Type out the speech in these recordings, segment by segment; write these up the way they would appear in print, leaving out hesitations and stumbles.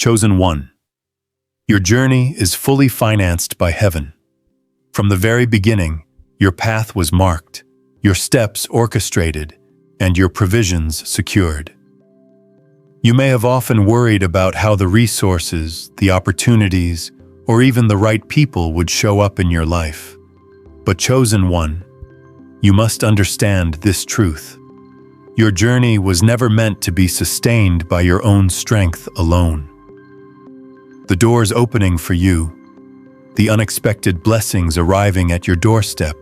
Chosen one. Your journey is fully financed by heaven. From the very beginning, your path was marked, your steps orchestrated, and your provisions secured. You may have often worried about how the resources, the opportunities, or even the right people would show up in your life. But chosen one, you must understand this truth. Your journey was never meant to be sustained by your own strength alone. The doors opening for you, the unexpected blessings arriving at your doorstep,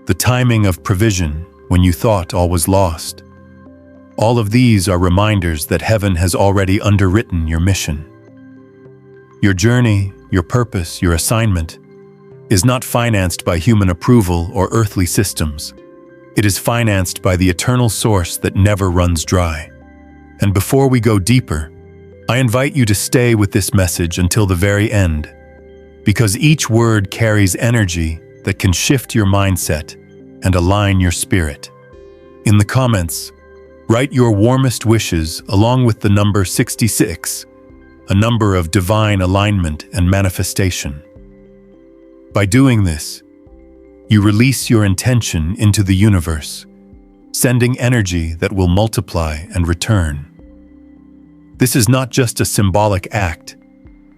the timing of provision when you thought all was lost. All of these are reminders that heaven has already underwritten your mission. Your journey, your purpose, your assignment is not financed by human approval or earthly systems. It is financed by the eternal source that never runs dry. And before we go deeper, I invite you to stay with this message until the very end, because each word carries energy that can shift your mindset and align your spirit. In the comments, write your warmest wishes along with the number 66, a number of divine alignment and manifestation. By doing this, you release your intention into the universe, sending energy that will multiply and return. This is not just a symbolic act,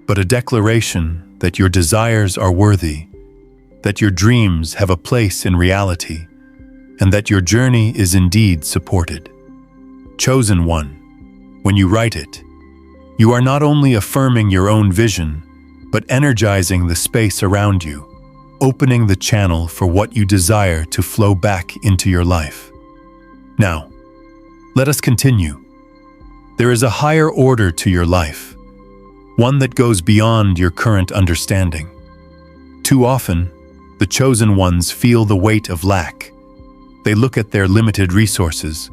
but a declaration that your desires are worthy, that your dreams have a place in reality, and that your journey is indeed supported. Chosen one, when you write it, you are not only affirming your own vision, but energizing the space around you, opening the channel for what you desire to flow back into your life. Now, let us continue. There is a higher order to your life, one that goes beyond your current understanding. Too often, the chosen ones feel the weight of lack. They look at their limited resources,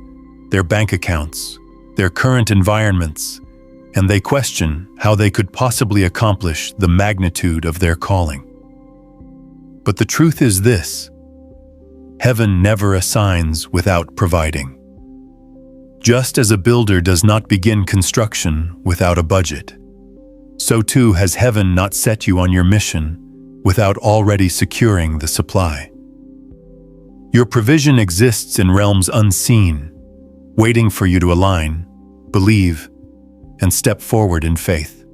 their bank accounts, their current environments, and they question how they could possibly accomplish the magnitude of their calling. But the truth is this: heaven never assigns without providing. Just as a builder does not begin construction without a budget, so too has heaven not set you on your mission without already securing the supply. Your provision exists in realms unseen, waiting for you to align, believe, and step forward in faith.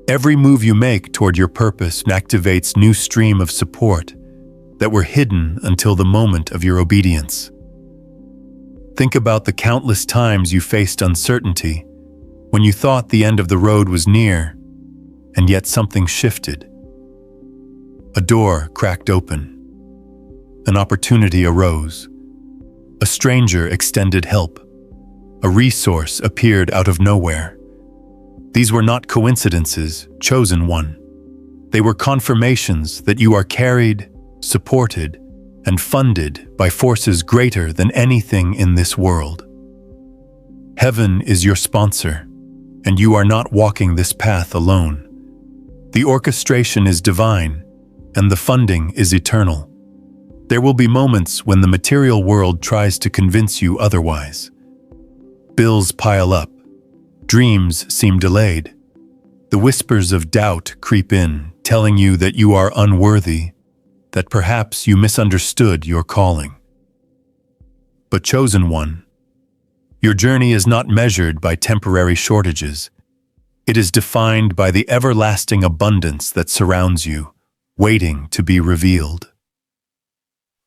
Every move you make toward your purpose activates new stream of support that were hidden until the moment of your obedience. Think about the countless times you faced uncertainty, when you thought the end of the road was near, and yet something shifted. A door cracked open. An opportunity arose. A stranger extended help. A resource appeared out of nowhere. These were not coincidences, chosen one. They were confirmations that you are carried, supported, and funded by forces greater than anything in this world. Heaven is your sponsor, and you are not walking this path alone. The orchestration is divine, and the funding is eternal. There will be moments when the material world tries to convince you otherwise. Bills pile up. Dreams seem delayed. The whispers of doubt creep in, telling you that you are unworthy, that perhaps you misunderstood your calling. But chosen one, your journey is not measured by temporary shortages. It is defined by the everlasting abundance that surrounds you, waiting to be revealed.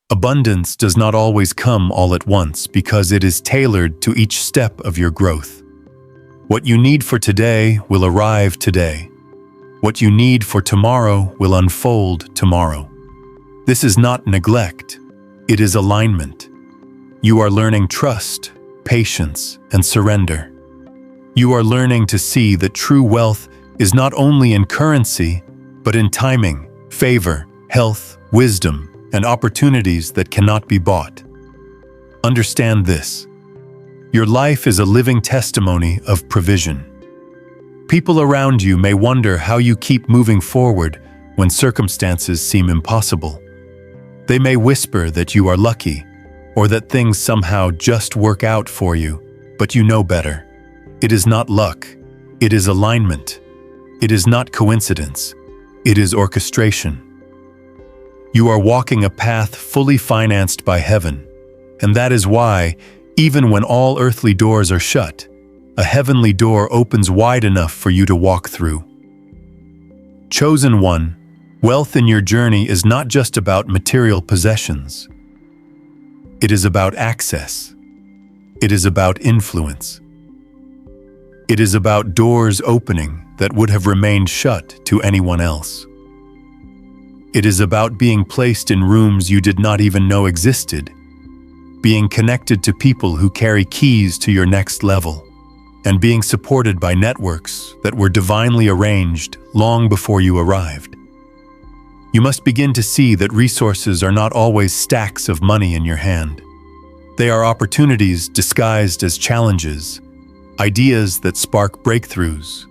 Abundance does not always come all at once because it is tailored to each step of your growth. What you need for today will arrive today. What you need for tomorrow will unfold tomorrow. This is not neglect, it is alignment. You are learning trust, patience, and surrender. You are learning to see that true wealth is not only in currency, but in timing, favor, health, wisdom, and opportunities that cannot be bought. Understand this: your life is a living testimony of provision. People around you may wonder how you keep moving forward when circumstances seem impossible. They may whisper that you are lucky, or that things somehow just work out for you, but you know better. It is not luck, It is alignment. It is not coincidence. It is orchestration. You are walking a path fully financed by heaven, and that is why, even when all earthly doors are shut, a heavenly door opens wide enough for you to walk through. Chosen one, wealth in your journey is not just about material possessions. It is about access. It is about influence. It is about doors opening that would have remained shut to anyone else. It is about being placed in rooms you did not even know existed, being connected to people who carry keys to your next level, and being supported by networks that were divinely arranged long before you arrived. You must begin to see that resources are not always stacks of money in your hand. They are opportunities disguised as challenges, ideas that spark breakthroughs,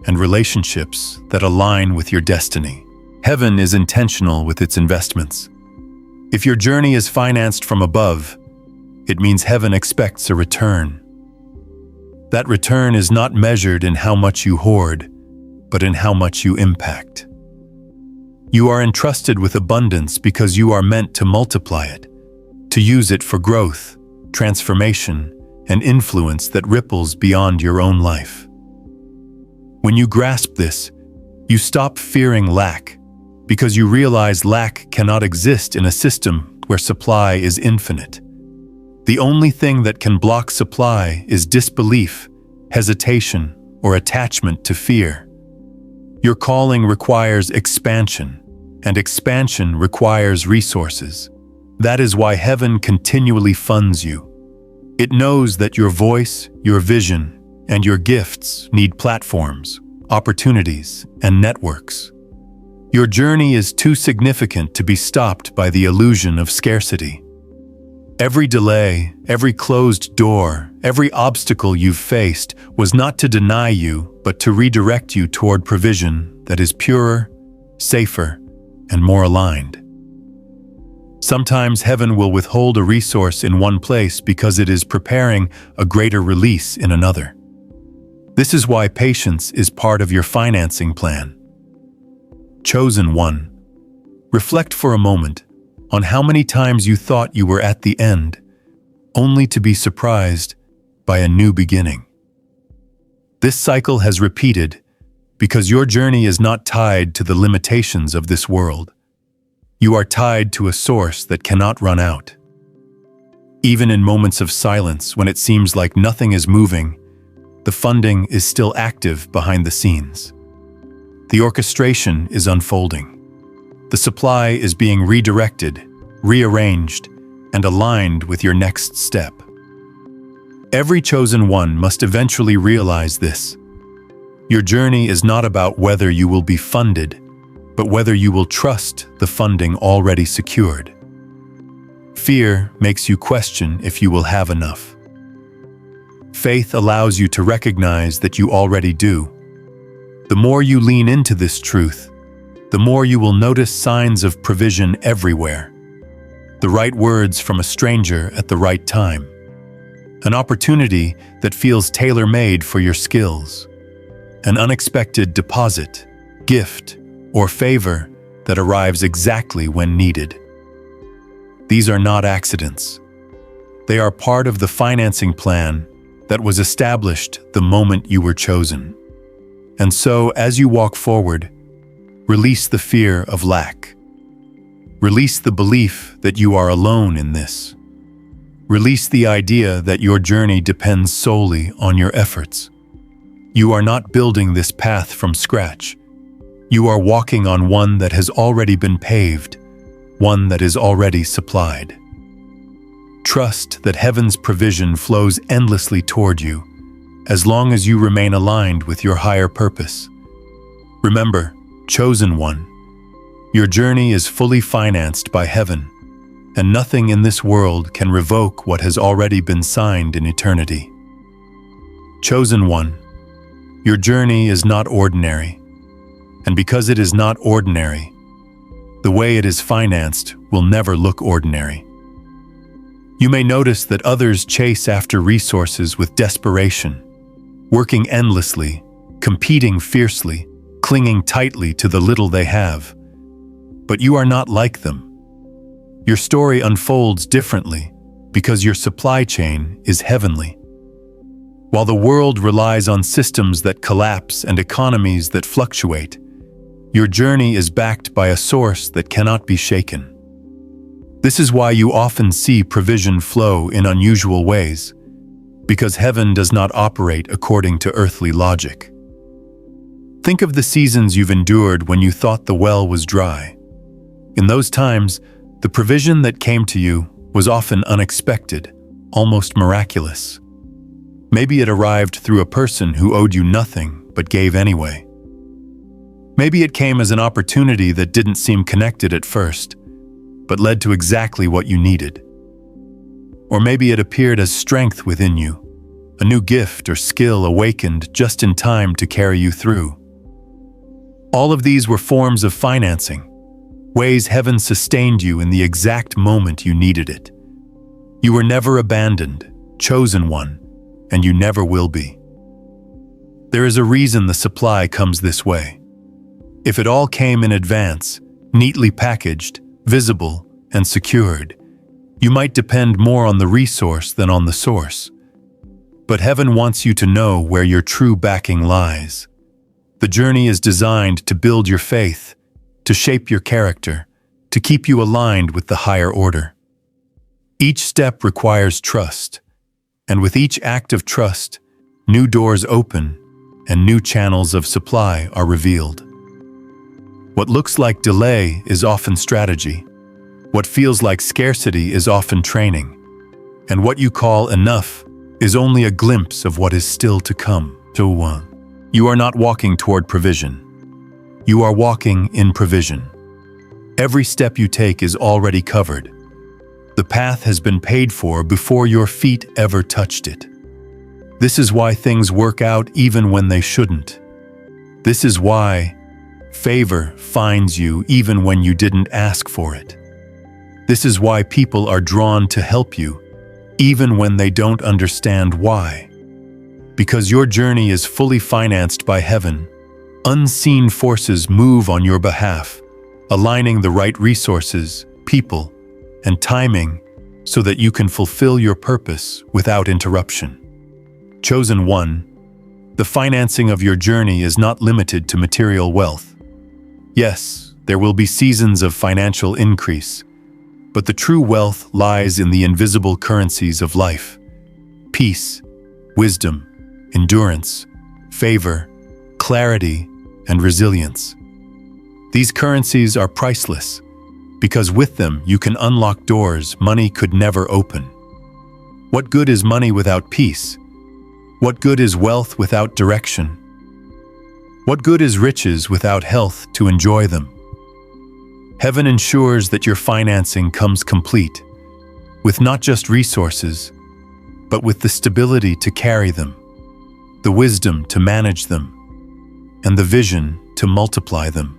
and relationships that align with your destiny. Heaven is intentional with its investments. If your journey is financed from above, it means heaven expects a return. That return is not measured in how much you hoard, but in how much you impact. You are entrusted with abundance because you are meant to multiply it, to use it for growth, transformation, and influence that ripples beyond your own life. When you grasp this, you stop fearing lack, because you realize lack cannot exist in a system where supply is infinite. The only thing that can block supply is disbelief, hesitation, or attachment to fear. Your calling requires expansion, and expansion requires resources. That is why heaven continually funds you. It knows that your voice, your vision, and your gifts need platforms, opportunities, and networks. Your journey is too significant to be stopped by the illusion of scarcity. Every delay, every closed door, every obstacle you've faced was not to deny you, but to redirect you toward provision that is purer, safer, and more aligned. Sometimes heaven will withhold a resource in one place because it is preparing a greater release in another. This is why patience is part of your financing plan. Chosen one, reflect for a moment on how many times you thought you were at the end, only to be surprised by a new beginning. This cycle has repeated because your journey is not tied to the limitations of this world. You are tied to a source that cannot run out. Even in moments of silence, when it seems like nothing is moving, the funding is still active behind the scenes. The orchestration is unfolding. The supply is being redirected, rearranged, and aligned with your next step. Every chosen one must eventually realize this. Your journey is not about whether you will be funded, but whether you will trust the funding already secured. Fear makes you question if you will have enough. Faith allows you to recognize that you already do. The more you lean into this truth, the more you will notice signs of provision everywhere. The right words from a stranger at the right time. An opportunity that feels tailor-made for your skills. An unexpected deposit, gift, or favor that arrives exactly when needed. These are not accidents. They are part of the financing plan that was established the moment you were chosen. And so, as you walk forward, release the fear of lack. Release the belief that you are alone in this. Release the idea that your journey depends solely on your efforts. You are not building this path from scratch. You are walking on one that has already been paved, one that is already supplied. Trust that heaven's provision flows endlessly toward you, as long as you remain aligned with your higher purpose. Remember, chosen one, your journey is fully financed by heaven, and nothing in this world can revoke what has already been signed in eternity. Chosen one, your journey is not ordinary, and because it is not ordinary, the way it is financed will never look ordinary. You may notice that others chase after resources with desperation, working endlessly, competing fiercely, clinging tightly to the little they have. But you are not like them. Your story unfolds differently because your supply chain is heavenly. While the world relies on systems that collapse and economies that fluctuate, your journey is backed by a source that cannot be shaken. This is why you often see provision flow in unusual ways, because heaven does not operate according to earthly logic. Think of the seasons you've endured when you thought the well was dry. In those times, the provision that came to you was often unexpected, almost miraculous. Maybe it arrived through a person who owed you nothing but gave anyway. Maybe it came as an opportunity that didn't seem connected at first, but led to exactly what you needed. Or maybe it appeared as strength within you, a new gift or skill awakened just in time to carry you through. All of these were forms of financing, ways heaven sustained you in the exact moment you needed it. You were never abandoned, chosen one, and you never will be. There is a reason the supply comes this way. If it all came in advance, neatly packaged, visible, and secured, you might depend more on the resource than on the source. But heaven wants you to know where your true backing lies. The journey is designed to build your faith, to shape your character, to keep you aligned with the higher order. Each step requires trust, and with each act of trust, new doors open and new channels of supply are revealed. What looks like delay is often strategy. What feels like scarcity is often training. And what you call enough is only a glimpse of what is still to come. You are not walking toward provision. You are walking in provision. Every step you take is already covered. The path has been paid for before your feet ever touched it. This is why things work out even when they shouldn't. This is why favor finds you even when you didn't ask for it. This is why people are drawn to help you, even when they don't understand why. Because your journey is fully financed by heaven, unseen forces move on your behalf, aligning the right resources, people, and timing so that you can fulfill your purpose without interruption. Chosen one, the financing of your journey is not limited to material wealth. Yes, there will be seasons of financial increase, but the true wealth lies in the invisible currencies of life: peace, wisdom, endurance, favor, clarity, and resilience. These currencies are priceless, because with them you can unlock doors money could never open. What good is money without peace? What good is wealth without direction? What good is riches without health to enjoy them? Heaven ensures that your financing comes complete, with not just resources, but with the stability to carry them, the wisdom to manage them, and the vision to multiply them.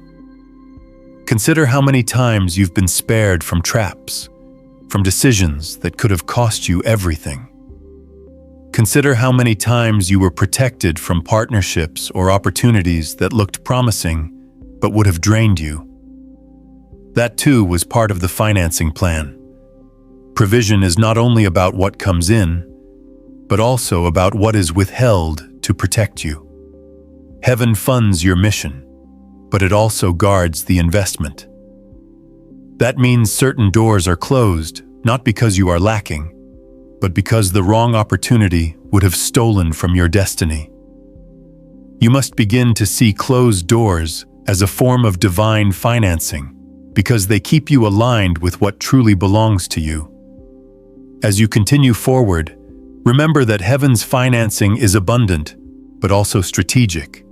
Consider how many times you've been spared from traps, from decisions that could have cost you everything. Consider how many times you were protected from partnerships or opportunities that looked promising but would have drained you. That too was part of the financing plan. Provision is not only about what comes in, but also about what is withheld to protect you. Heaven funds your mission, but it also guards the investment. That means certain doors are closed, not because you are lacking, but because the wrong opportunity would have stolen from your destiny. You must begin to see closed doors as a form of divine financing, because they keep you aligned with what truly belongs to you. As you continue forward, remember that heaven's financing is abundant, but also strategic.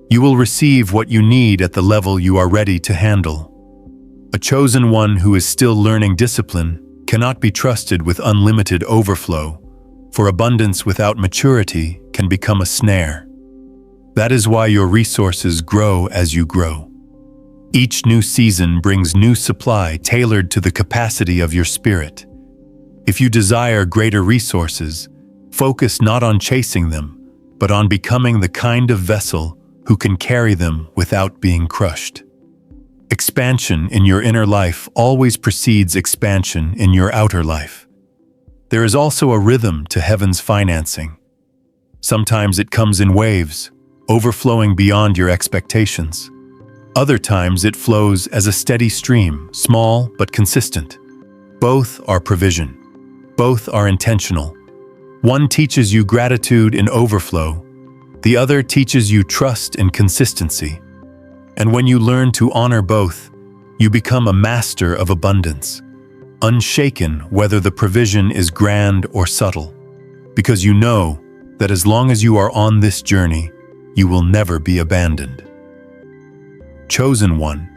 You will receive what you need at the level you are ready to handle. A chosen one who is still learning discipline cannot be trusted with unlimited overflow, for abundance without maturity can become a snare. That is why your resources grow as you grow. Each new season brings new supply tailored to the capacity of your spirit. If you desire greater resources, focus not on chasing them, but on becoming the kind of vessel who can carry them without being crushed. Expansion in your inner life always precedes expansion in your outer life. There is also a rhythm to heaven's financing. Sometimes it comes in waves, overflowing beyond your expectations. Other times it flows as a steady stream, small but consistent. Both are provision. Both are intentional. One teaches you gratitude in overflow. The other teaches you trust and consistency. And when you learn to honor both, you become a master of abundance, unshaken whether the provision is grand or subtle, because you know that as long as you are on this journey, you will never be abandoned. Chosen one,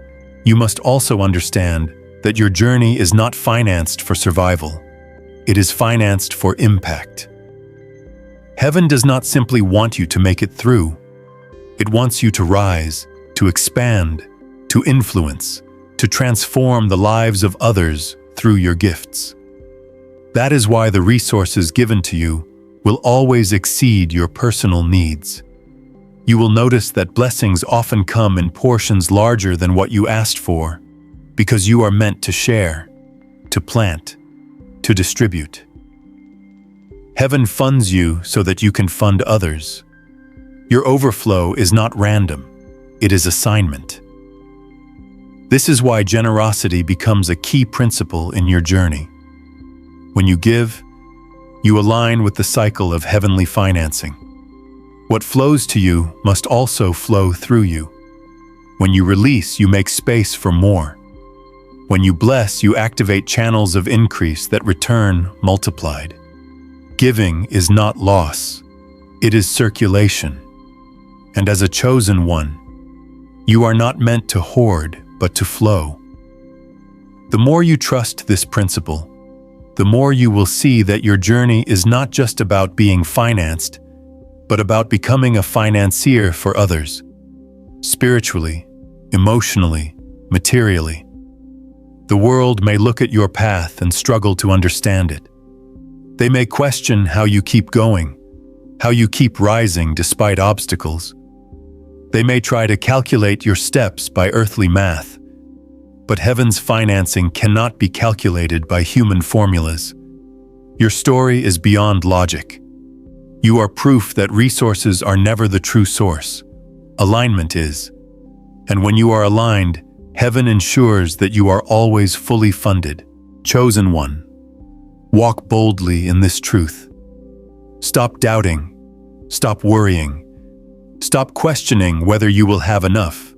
you must also understand that your journey is not financed for survival. It is financed for impact. Heaven does not simply want you to make it through. It wants you to rise, to expand, to influence, to transform the lives of others through your gifts. That is why the resources given to you will always exceed your personal needs. You will notice that blessings often come in portions larger than what you asked for, because you are meant to share, to plant, to distribute. Heaven funds you so that you can fund others. Your overflow is not random. It is assignment. This is why generosity becomes a key principle in your journey. When you give, you align with the cycle of heavenly financing. What flows to you must also flow through you. When you release, you make space for more. When you bless, you activate channels of increase that return multiplied. Giving is not loss. It is circulation. And as a chosen one, you are not meant to hoard, but to flow. The more you trust this principle, the more you will see that your journey is not just about being financed, but about becoming a financier for others, spiritually, emotionally, materially. The world may look at your path and struggle to understand it. They may question how you keep going, how you keep rising despite obstacles. They may try to calculate your steps by earthly math, but heaven's financing cannot be calculated by human formulas. Your story is beyond logic. You are proof that resources are never the true source. Alignment is. And when you are aligned, heaven ensures that you are always fully funded. Chosen one, walk boldly in this truth. Stop doubting. Stop worrying. Stop questioning whether you will have enough.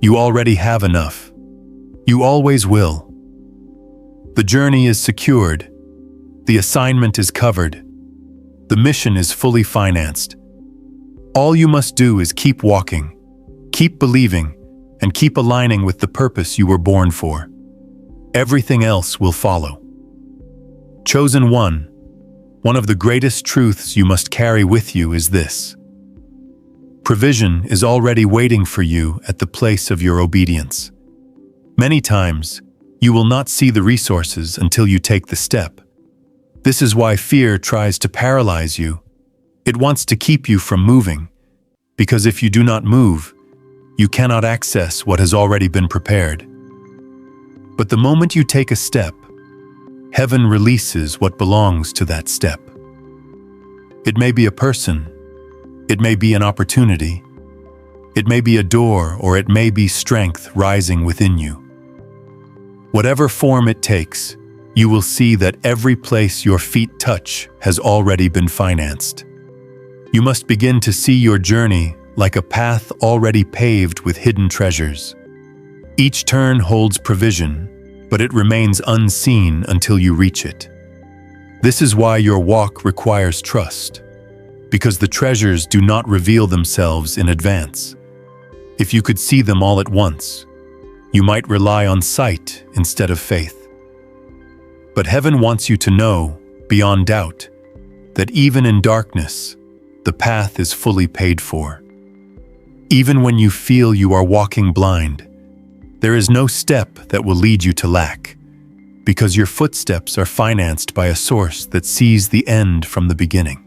You already have enough. You always will. The journey is secured. The assignment is covered. The mission is fully financed. All you must do is keep walking, keep believing, and keep aligning with the purpose you were born for. Everything else will follow. Chosen one of the greatest truths you must carry with you is this. Provision is already waiting for you at the place of your obedience. Many times, you will not see the resources until you take the step. This is why fear tries to paralyze you. It wants to keep you from moving, because if you do not move, you cannot access what has already been prepared. But the moment you take a step, heaven releases what belongs to that step. It may be a person, it may be an opportunity, it may be a door, or it may be strength rising within you. Whatever form it takes, you will see that every place your feet touch has already been financed. You must begin to see your journey like a path already paved with hidden treasures. Each turn holds provision, but it remains unseen until you reach it. This is why your walk requires trust, because the treasures do not reveal themselves in advance. If you could see them all at once, you might rely on sight instead of faith. But heaven wants you to know, beyond doubt, that even in darkness, the path is fully paid for. Even when you feel you are walking blind, there is no step that will lead you to lack, because your footsteps are financed by a source that sees the end from the beginning.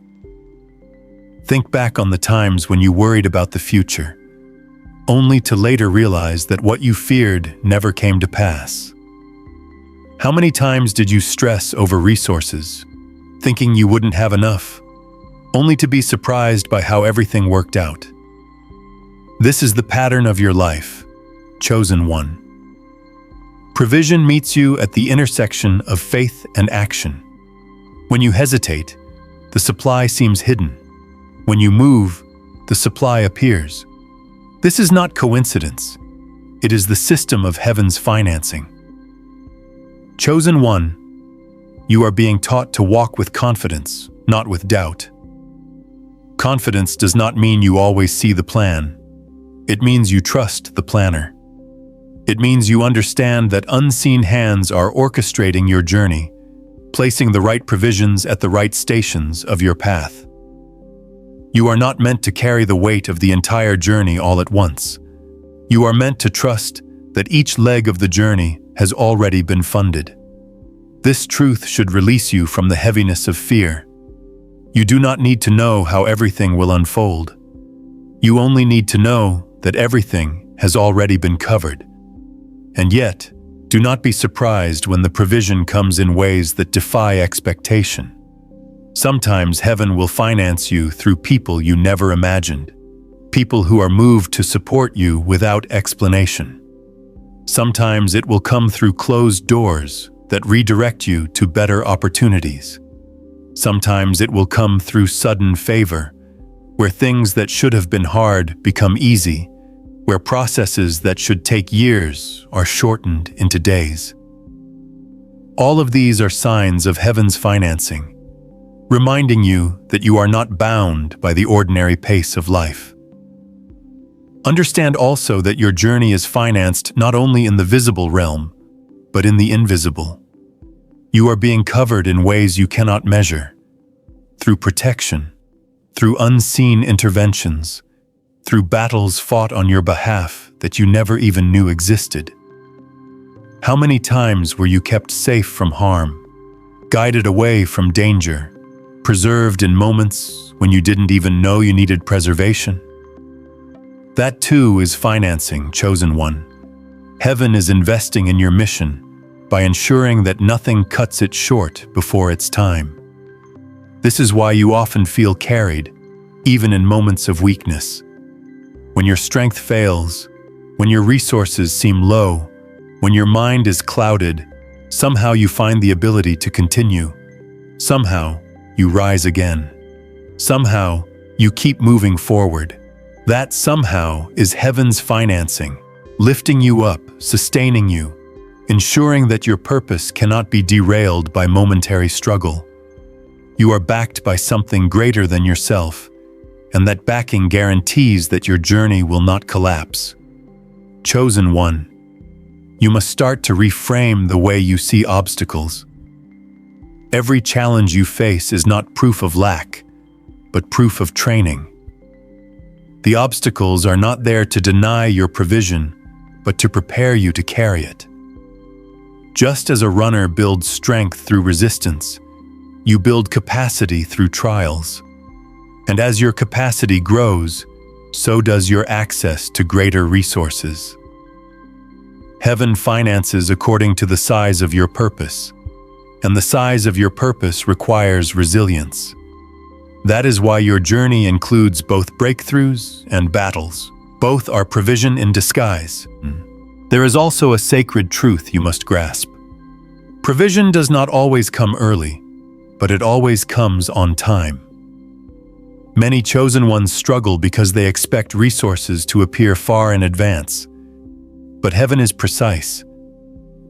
Think back on the times when you worried about the future, only to later realize that what you feared never came to pass. How many times did you stress over resources, thinking you wouldn't have enough, only to be surprised by how everything worked out? This is the pattern of your life, chosen one. Provision meets you at the intersection of faith and action. When you hesitate, the supply seems hidden. When you move, the supply appears. This is not coincidence. It is the system of heaven's financing. Chosen one, you are being taught to walk with confidence, not with doubt. Confidence does not mean you always see the plan. It means you trust the planner. It means you understand that unseen hands are orchestrating your journey, placing the right provisions at the right stations of your path. You are not meant to carry the weight of the entire journey all at once. You are meant to trust that each leg of the journey has already been funded. This truth should release you from the heaviness of fear. You do not need to know how everything will unfold. You only need to know that everything has already been covered. And yet, do not be surprised when the provision comes in ways that defy expectation. Sometimes heaven will finance you through people you never imagined, people who are moved to support you without explanation. Sometimes it will come through closed doors that redirect you to better opportunities. Sometimes it will come through sudden favor, where things that should have been hard become easy, where processes that should take years are shortened into days. All of these are signs of heaven's financing, reminding you that you are not bound by the ordinary pace of life. Understand also that your journey is financed not only in the visible realm, but in the invisible. You are being covered in ways you cannot measure, through protection, through unseen interventions, through battles fought on your behalf that you never even knew existed. How many times were you kept safe from harm, guided away from danger, preserved in moments when you didn't even know you needed preservation? That too is financing, chosen one. Heaven is investing in your mission by ensuring that nothing cuts it short before its time. This is why you often feel carried, even in moments of weakness. When your strength fails, when your resources seem low, when your mind is clouded, somehow you find the ability to continue. Somehow, you rise again. Somehow, you keep moving forward. That somehow is heaven's financing, lifting you up, sustaining you, ensuring that your purpose cannot be derailed by momentary struggle. You are backed by something greater than yourself, and that backing guarantees that your journey will not collapse. Chosen one, you must start to reframe the way you see obstacles. Every challenge you face is not proof of lack, but proof of training. The obstacles are not there to deny your provision, but to prepare you to carry it. Just as a runner builds strength through resistance, you build capacity through trials. And as your capacity grows, so does your access to greater resources. Heaven finances according to the size of your purpose, and the size of your purpose requires resilience. That is why your journey includes both breakthroughs and battles. Both are provision in disguise. There is also a sacred truth you must grasp. Provision does not always come early, but it always comes on time. Many chosen ones struggle because they expect resources to appear far in advance. But heaven is precise.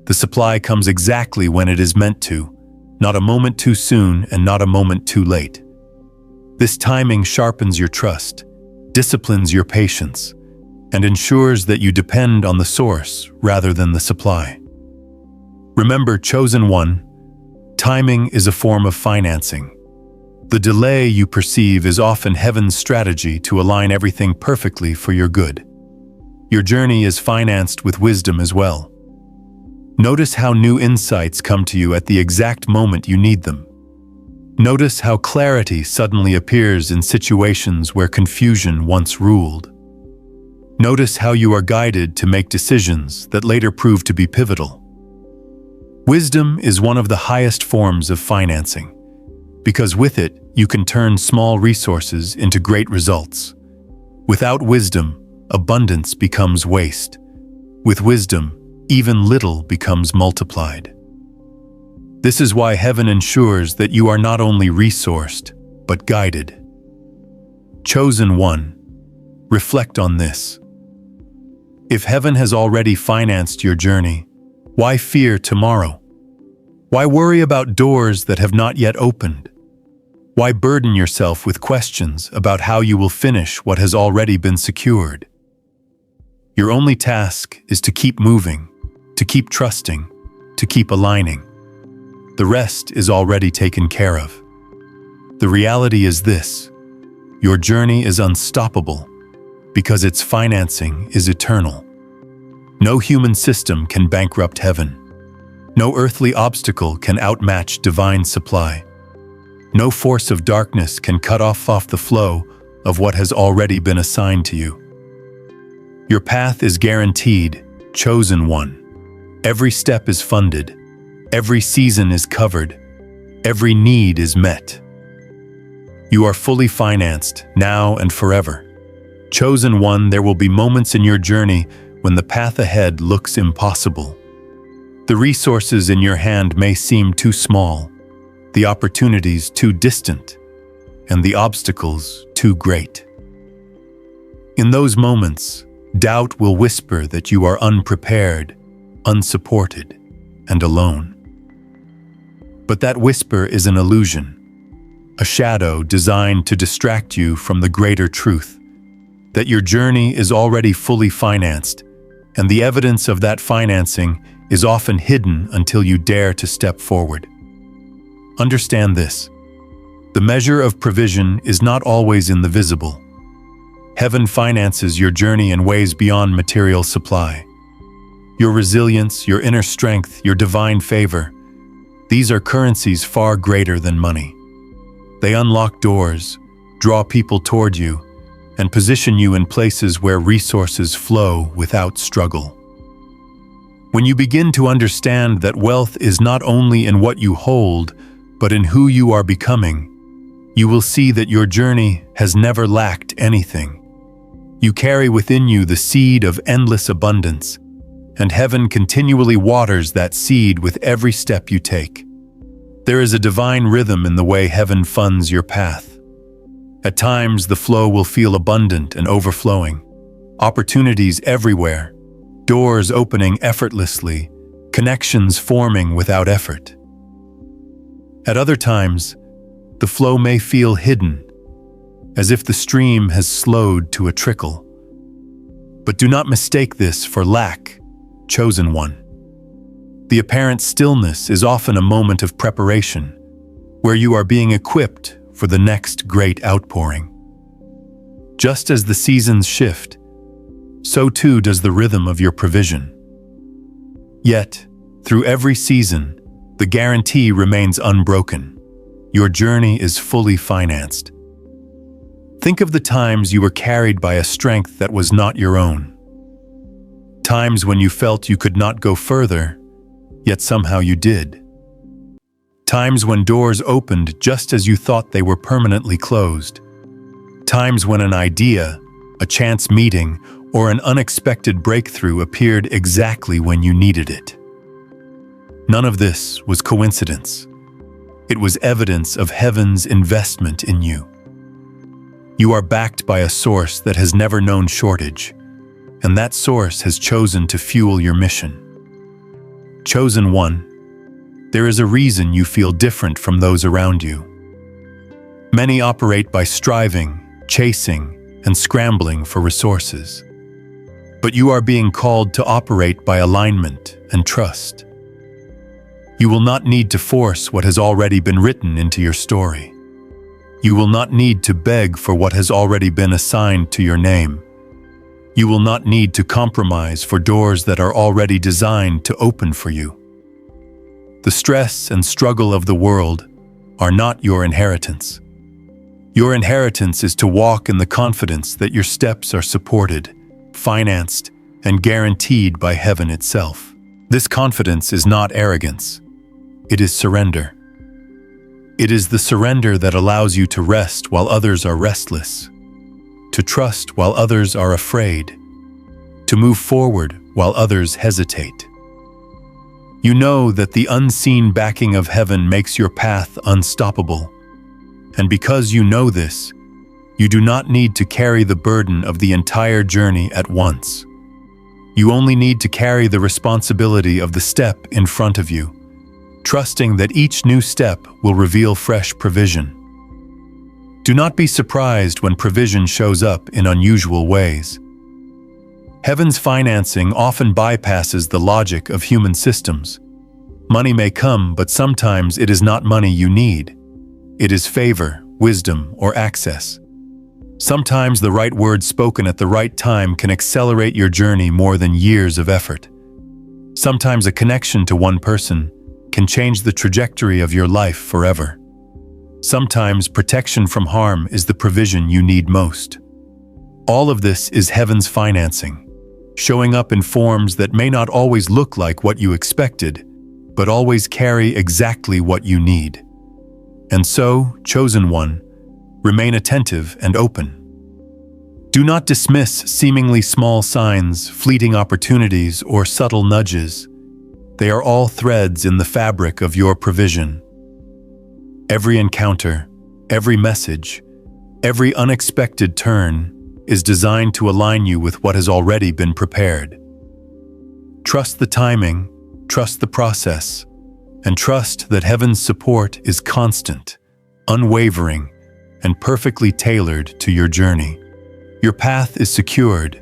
The supply comes exactly when it is meant to, not a moment too soon and not a moment too late. This timing sharpens your trust, disciplines your patience, and ensures that you depend on the source rather than the supply. Remember, chosen one, timing is a form of financing. The delay you perceive is often heaven's strategy to align everything perfectly for your good. Your journey is financed with wisdom as well. Notice how new insights come to you at the exact moment you need them. Notice how clarity suddenly appears in situations where confusion once ruled. Notice how you are guided to make decisions that later prove to be pivotal. Wisdom is one of the highest forms of financing, because with it, you can turn small resources into great results. Without wisdom, abundance becomes waste. With wisdom, even little becomes multiplied. This is why heaven ensures that you are not only resourced, but guided. Chosen one, reflect on this. If heaven has already financed your journey, why fear tomorrow? Why worry about doors that have not yet opened? Why burden yourself with questions about how you will finish what has already been secured? Your only task is to keep moving, to keep trusting, to keep aligning. The rest is already taken care of. The reality is this: your journey is unstoppable because its financing is eternal. No human system can bankrupt heaven. No earthly obstacle can outmatch divine supply. No force of darkness can cut off the flow of what has already been assigned to you. Your path is guaranteed, chosen one. Every step is funded. Every season is covered. Every need is met. You are fully financed, now and forever. Chosen one, there will be moments in your journey when the path ahead looks impossible. The resources in your hand may seem too small, the opportunities too distant, and the obstacles too great. In those moments, doubt will whisper that you are unprepared, unsupported, and alone. But that whisper is an illusion, a shadow designed to distract you from the greater truth, that your journey is already fully financed, and the evidence of that financing is often hidden until you dare to step forward. Understand this: the measure of provision is not always in the visible. Heaven finances your journey in ways beyond material supply. Your resilience, your inner strength, your divine favor, these are currencies far greater than money. They unlock doors, draw people toward you, and position you in places where resources flow without struggle. When you begin to understand that wealth is not only in what you hold, but in who you are becoming, you will see that your journey has never lacked anything. You carry within you the seed of endless abundance, and heaven continually waters that seed with every step you take. There is a divine rhythm in the way heaven funds your path. At times, the flow will feel abundant and overflowing, opportunities everywhere, doors opening effortlessly, connections forming without effort. At other times, the flow may feel hidden, as if the stream has slowed to a trickle. But do not mistake this for lack, chosen one. The apparent stillness is often a moment of preparation, where you are being equipped for the next great outpouring. Just as the seasons shift, so too does the rhythm of your provision. Yet, through every season, the guarantee remains unbroken. Your journey is fully financed. Think of the times you were carried by a strength that was not your own. Times when you felt you could not go further, yet somehow you did. Times when doors opened just as you thought they were permanently closed. Times when an idea, a chance meeting, or an unexpected breakthrough appeared exactly when you needed it. None of this was coincidence. It was evidence of heaven's investment in you. You are backed by a source that has never known shortage, and that source has chosen to fuel your mission. Chosen one, there is a reason you feel different from those around you. Many operate by striving, chasing, and scrambling for resources. But you are being called to operate by alignment and trust. You will not need to force what has already been written into your story. You will not need to beg for what has already been assigned to your name. You will not need to compromise for doors that are already designed to open for you. The stress and struggle of the world, are not your inheritance. Your inheritance is to walk in the confidence that your steps are supported, financed, and guaranteed by heaven itself. This confidence is not arrogance. It is surrender. It is the surrender that allows you to rest while others are restless, to trust while others are afraid, to move forward while others hesitate. You know that the unseen backing of heaven makes your path unstoppable. And because you know this, you do not need to carry the burden of the entire journey at once. You only need to carry the responsibility of the step in front of you, trusting that each new step will reveal fresh provision. Do not be surprised when provision shows up in unusual ways. Heaven's financing often bypasses the logic of human systems. Money may come, but sometimes it is not money you need. It is favor, wisdom, or access. Sometimes the right words spoken at the right time can accelerate your journey more than years of effort. Sometimes a connection to one person can change the trajectory of your life forever. Sometimes protection from harm is the provision you need most. All of this is heaven's financing, showing up in forms that may not always look like what you expected, but always carry exactly what you need. And so, chosen one, remain attentive and open. Do not dismiss seemingly small signs, fleeting opportunities, or subtle nudges. They are all threads in the fabric of your provision. Every encounter, every message, every unexpected turn is designed to align you with what has already been prepared. Trust the timing, trust the process, and trust that heaven's support is constant, unwavering, and perfectly tailored to your journey. Your path is secured,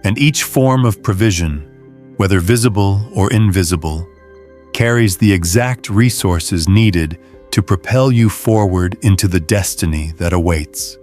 and each form of provision, whether visible or invisible, carries the exact resources needed to propel you forward into the destiny that awaits.